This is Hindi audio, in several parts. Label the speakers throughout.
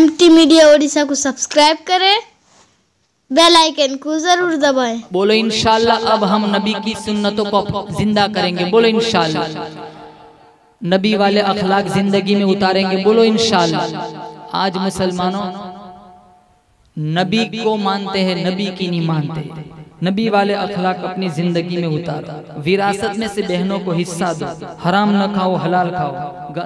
Speaker 1: MT मीडिया ओडिशा को सब्सक्राइब करें, बेल आइकन को जरूर दबाएं।
Speaker 2: बोलो इंशाअल्लाह अब हम नबी की सुन्नतों को जिंदा करेंगे। बोलो इंशाअल्लाह नबी वाले अखलाक जिंदगी में उतारेंगे। बोलो इंशाअल्लाह। आज मुसलमानों नबी को मानते हैं, नबी की नहीं मानते। नबी वाले अखलाक अपनी जिंदगी में उतारो। विरासत में से बहनों को हिस्सा दो, हराम न खाओ, हलाल खाओ।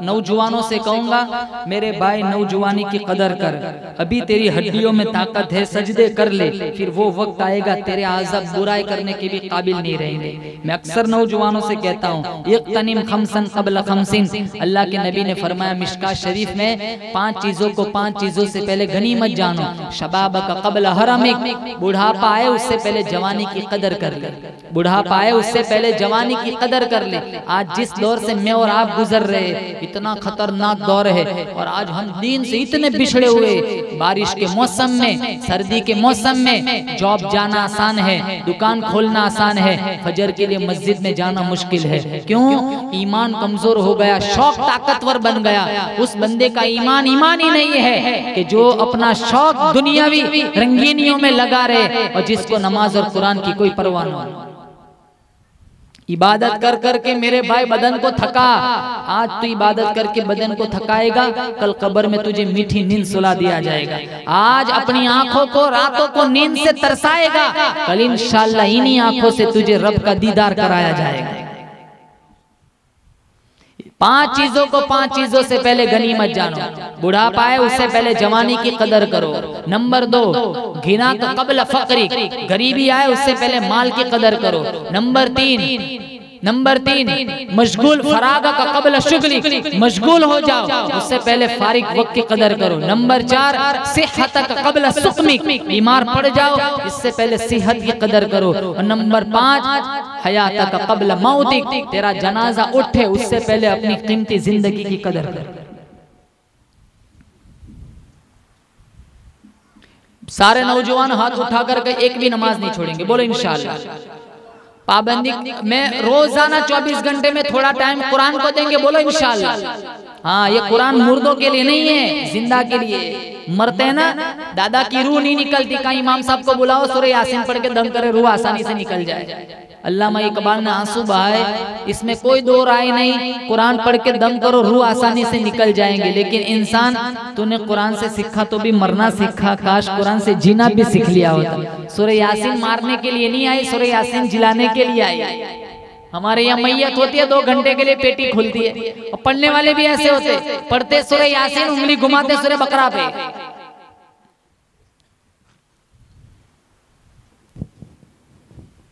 Speaker 2: नौजवानों से कहूंगा मेरे भाई नौजवानी की कदर कर। अभी तेरी हड्डियों में ताकत है, सजदे कर ले, फिर वो वक्त आएगा तेरे आज़ब बुराई करने के भी काबिल नहीं रहेंगे। मैं अक्सर नौजवानों से कहता हूँ इक़्तनिम खमसन क़ब्ल खमसिन। अल्लाह के नबी ने फरमाया मिशकात शरीफ में 5 चीजों को 5 चीजों से पहले गनीमत जानो। शबाबक क़ब्ल हरमिक, बुढ़ापा आए उससे पहले जवानी की कदर कर ले। बुढ़ापा आए उससे पहले जवानी की कदर कर ले। आज जिस दौर से मैं और आप गुजर रहे इतना खतरनाक दौर है और आज हम दीन से इतने बिछड़े हुए। बारिश के मौसम में, सर्दी के मौसम में जॉब जाना आसान है, दुकान खोलना आसान है, फजर के लिए मस्जिद में जाना मुश्किल है। क्यों? ईमान कमजोर हो गया, शौक ताकतवर बन गया। उस बंदे का ईमान ही नहीं है कि जो अपना शौक दुनियावी रंगीनियों में लगा रहे और जिसको नमाज और कुरान की कोई परवाह न हो। इबादत कर करके मेरे भाई बदन को थका। आज तू इबादत करके बदन को थकाएगा, कल कब्र में तुझे मीठी नींद सुला दिया जाएगा। आज अपनी आंखों को रातों को नींद से तरसाएगा, कल इंशाअल्लाह इन्हीं आंखों से तुझे रब का दीदार कराया जाएगा। 5 चीजों को 5 चीजों से पहले गनीमत जानो। बुढ़ापा आए उससे पहले जवानी की कदर करो। नंबर 2 घिना तो कब्ल फकरी, गरीबी आए उससे पहले माल की कदर करो। नंबर 3 मशगूल फरागा का कब्ल शुगली, मशगूल हो जाओ उससे पहले फारिग वक्त की कदर करो। नंबर 4 सेहत का कब्ल सुकमी, बीमार पड़ जाओ इससे पहले सेहत की कदर करो। और नंबर 5 हयात का कब्ल मौतिक, तेरा जनाजा उठे उससे पहले अपनी कीमती जिंदगी की कदर कर। सारे नौजवान हाथ उठा करके एक भी नमाज नहीं छोड़ेंगे। बोलो इंशाअल्लाह। पाबंदी में रोजाना 24 घंटे में थोड़ा टाइम कुरान को देंगे। बोलो इंशाअल्लाह। हाँ, ये कुरान मुर्दों के लिए नहीं है, जिंदा के लिए। मरते हैं ना, दादा की रूह नहीं निकलती। कहीं इमाम साहब को बुलाओ सूरह यासीन पढ़ के दम करे, रूह आसानी से निकल जाए। अल्लामा इकबाल ने आंसू बहाए, इसमें कोई दो राय नहीं। कुरान पढ़ के दम करो, रूह आसानी से निकल जाएंगे। लेकिन इंसान तूने कुरान से सीखा तो भी मरना सीखा, काश कुरान से जीना भी सीख लिया होता। सूरह यासीन मारने के लिए नहीं आई, सूरह यासीन जिलाने के लिए आई। हमारे यहाँ मैयत होती है 2 घंटे के लिए पेटी खुलती है, और पढ़ने वाले भी ऐसे होते, पढ़ते सूरह यासीन उंगली घुमाते सूरह बकरा पे।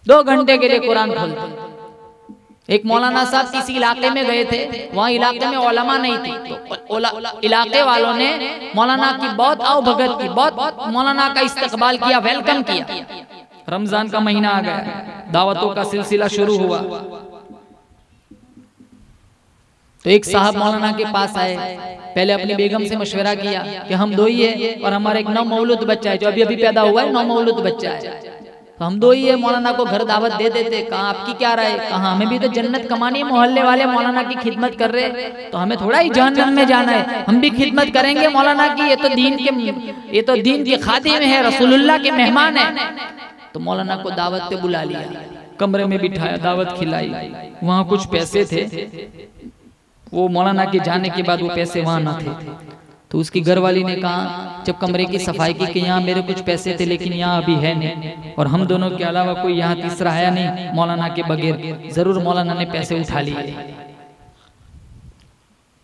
Speaker 2: 2 घंटे के लिए कुरान खोलते। एक मौलाना साहब किसी इलाके में गए थे, वहाँ इलाके में उलमा नहीं थी, तो इलाके वालों ने मौलाना की बहुत आवभगत की, बहुत मौलाना का इस्तकबाल किया, वेलकम किया। रमजान का महीना आ गया, दावतों का सिलसिला शुरू हुआ। तो एक साहब मौलाना के पास आए, पहले अपनी बेगम से मशवरा किया कि हम 2 ही है और हमारा एक 9 मौलूद बच्चा है जो अभी अभी पैदा हुआ है, 9 मौलूद बच्चा है, तो हम 2 ही है। मौलाना को घर दावत दे देते। कहा आपकी क्या राय? कहा हमें भी तो जन्नत कमानी है, मोहल्ले वाले मौलाना की खिदमत कर रहे तो हमें थोड़ा ही जहन्नम में जाना है, हम भी खिदमत करेंगे मौलाना की। ये तो दीन के खादिम है, रसूलुल्लाह के मेहमान है। तो मौलाना को दावत पे बुला लिया, कमरे में बिठाया, दावत खिलाई। वहाँ कुछ पैसे थे, वो मौलाना के जाने के बाद वो पैसे वहाँ ना थे। तो उसकी घरवाली ने कहा जब कमरे की सफाई की कि यहाँ मेरे कुछ पैसे थे लेकिन यहाँ अभी है नहीं, और हम दोनों के अलावा कोई यहाँ तीसरा आया नहीं मौलाना के बगैर, जरूर मौलाना ने पैसे उठा लिए।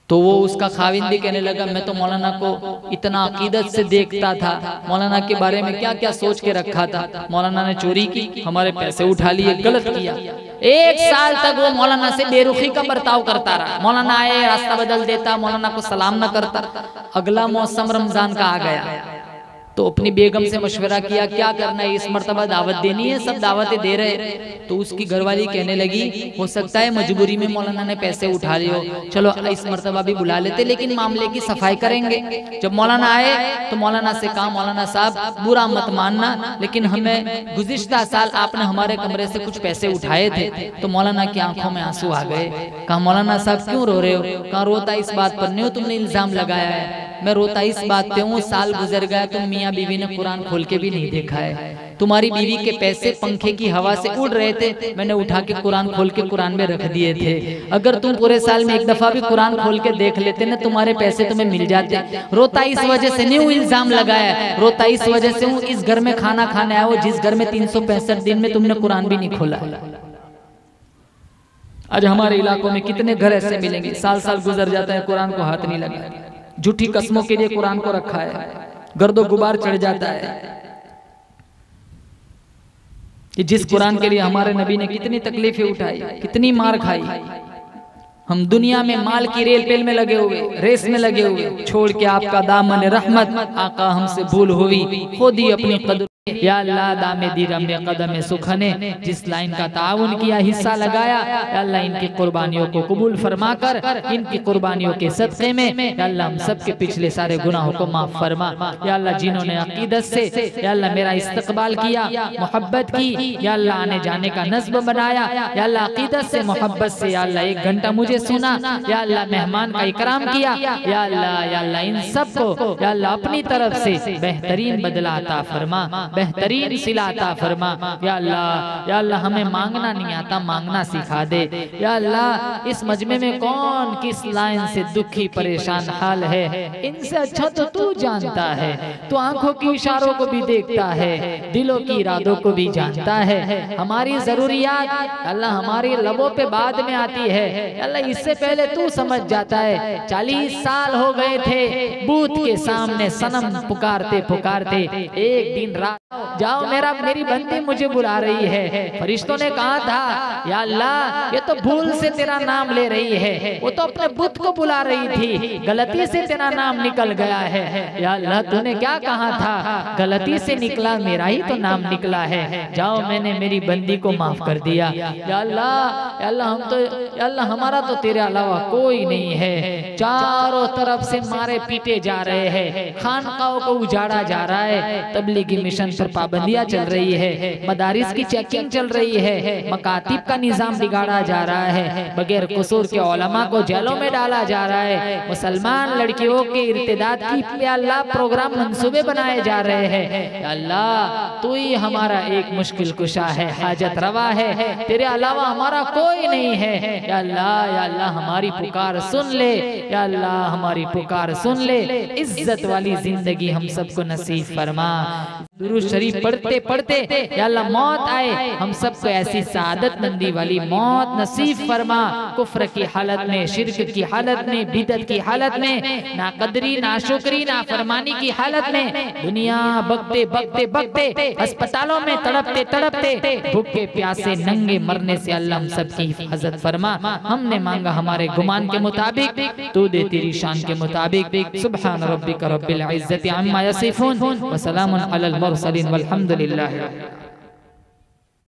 Speaker 2: तो वो उसका खाविंद भी कहने लगा मैं तो मौलाना को इतना अकीदत से देखता था, मौलाना के बारे में क्या क्या सोच के रखा था। मौलाना ने चोरी की, हमारे पैसे उठा लिए, गलत किया। 1 साल तक वो मौलाना से बेरुखी का बर्ताव करता रहा। मौलाना आए रास्ता बदल देता, मौलाना को सलाम न करता। अगला मौसम रमजान का आ गया तो अपनी बेगम से मशवरा किया क्या करना है, इस मर्तबा दावत देनी है, सब दावतें दे रहे। तो उसकी घरवाली कहने लगी हो सकता है मजबूरी में मौलाना ने पैसे उठा लिए हो, चलो इस मर्तबा भी बुला लेते, लेकिन मामले की सफाई करेंगे। जब मौलाना आए तो मौलाना से कहा मौलाना साहब बुरा मत मानना, लेकिन हमें गुज़िश्ता साल आपने हमारे कमरे से कुछ पैसे उठाए थे। तो मौलाना की आंखों में आंसू आ गए। कहा मौलाना साहब क्यों रो रहे हो? कहा रोता इस बात पर नहीं हो तुमने इल्जाम लगाया है मैं रोता इस बात पे हूँ, साल गुजर गया तुम मियाँ बीवी ने कुरान खोल के भी नहीं देखा है। तुम्हारी बीवी के पैसे पंखे की हवा से उड़ रहे थे, मैंने उठा के कुरान खोल के कुरान में रख दिए थे। अगर तुम पूरे साल में एक दफा भी कुरान खोल के देख लेते ना, तुम्हारे पैसे तुम्हें मिल जाते। रोता इस वजह से नहीं हूँ इल्जाम लगाया, रोता इस वजह से हूँ इस घर में खाना खाने आया हो जिस घर में 365 दिन में तुमने कुरान भी नहीं खोला। आज हमारे इलाकों में कितने घर ऐसे मिलेंगे, साल साल गुजर जाता है कुरान को हाथ नहीं लगा, झूठी कस्मों के लिए कुरान को रखा है, गर्दो गुबार चढ़ जाता है। कि जिस कुरान के लिए हमारे नबी ने कितनी तकलीफें उठाई, कितनी मार खाई। हम दुनिया में माल की रेल पेल में लगे हुए, रेस में लगे हुए, छोड़ के आपका दामन रहमत आका हमसे भूल हुई, खुद ही अपनी कदर या अल्लाह दामे दीरम में कदम सुखने जिस लाइन का ताउन किया, हिस्सा लगाया, या अल्लाह इनकी कुर्बानियों को कबूल फरमा कर इनकी कुर्बानियों के सदक़े में या अल्लाह हम सब के पिछले सारे गुनाहों को माफ फरमा। या अल्लाह जिन्होंने अकीदत से या अल्लाह मेरा इस्तकबाल किया, मोहब्बत की, या अल्लाह आने जाने का नस्ब बनाया, या अल्लाह अकीदत से मोहब्बत से या अल्लाह 1 घंटा मुझे सुना, या अल्लाह मेहमान का इकराम किया, या अल्लाह इन सब को या अल्लाह अपनी तरफ से बेहतरीन बदला अता फरमा, बेहतरीन सिला अता फरमा। या अल्लाह हमें मांगना नहीं आता, मांगना सिखा दे। या अल्लाह इस मजमे में कौन किस लाइन से दुखी परेशान हाल है, इनसे अच्छा तो तू जानता है। तू आंखों की इशारों को भी देखता है, दिलों की इरादों को भी जानता है। हमारी जरूरियात अल्लाह हमारी लबों पे बाद में आती है, अल्लाह इससे पहले तू समझ जाता है। 40 साल हो गए थे बूत के सामने सनम पुकारते पुकारते, एक दिन रात जाओ मेरी बंदी मुझे बुला रही है। फरिश्तों ने कहा था या अल्लाह ये तो भूल से तेरा नाम ले रही है, वो तो अपने बुत को बुला रही थी, गलती से तेरा नाम निकल गया है। या अल्लाह तूने क्या कहा था, गलती से निकला, मेरा ही तो नाम निकला है, जाओ मैंने मेरी बंदी को माफ कर दिया। या अल्लाह हम तो या अल्लाह हमारा तो तेरे अलावा कोई नहीं है। चारों तरफ से मारे पीटे जा रहे हैं, खानकाओं को उजाड़ा जा रहा है, तबलीगी मिशन पर पाबंदियां चल रही है, मदारिस की चेकिंग चल रही है, मकातिब का निजाम बिगाड़ा जा रहा है, बगैर कसूर के उलमा को जेलों में डाला जा रहा है, मुसलमान लड़कियों के इर्तिदाद की अल्लाह प्रोग्राम मंसूबे बनाए जा रहे हैं। अल्लाह तू ही हमारा एक मुश्किल कुशा है, हाजत रवा है, तेरे अलावा हमारा कोई नहीं है। या अल्लाह हमारी पुकार सुन ले, या अल्लाह हमारी पुकार सुन ले, इज्जत वाली जिंदगी हम सबको नसीब फरमा। दुरूद शरीफ पढ़ते पढ़ते या अल्लाह मौत आए, हम सबको ऐसी सादत मंदी वाली मौत नसीब फरमा। कुफ्र की हालत में, शिर्क की हालत में, बिदत की हालत में, नाकदरी, नाशुक्री, नाफरमानी की हालत में, दुनिया बकते बकते बकते अस्पतालों में तड़पते तड़पते भूखे प्यासे नंगे मरने से अल्लाह हम सबकी हिफाजत फरमा। हमने मांगा हमारे गुमान के मुताबिक, तू दे तेरी शान के मुताबिक। सुब्हान रब्बिका रब्बिल इज्जति अम्मा यसिफून व सलामुन अलल मुरसलीन वल्हम्दुलिल्लाह।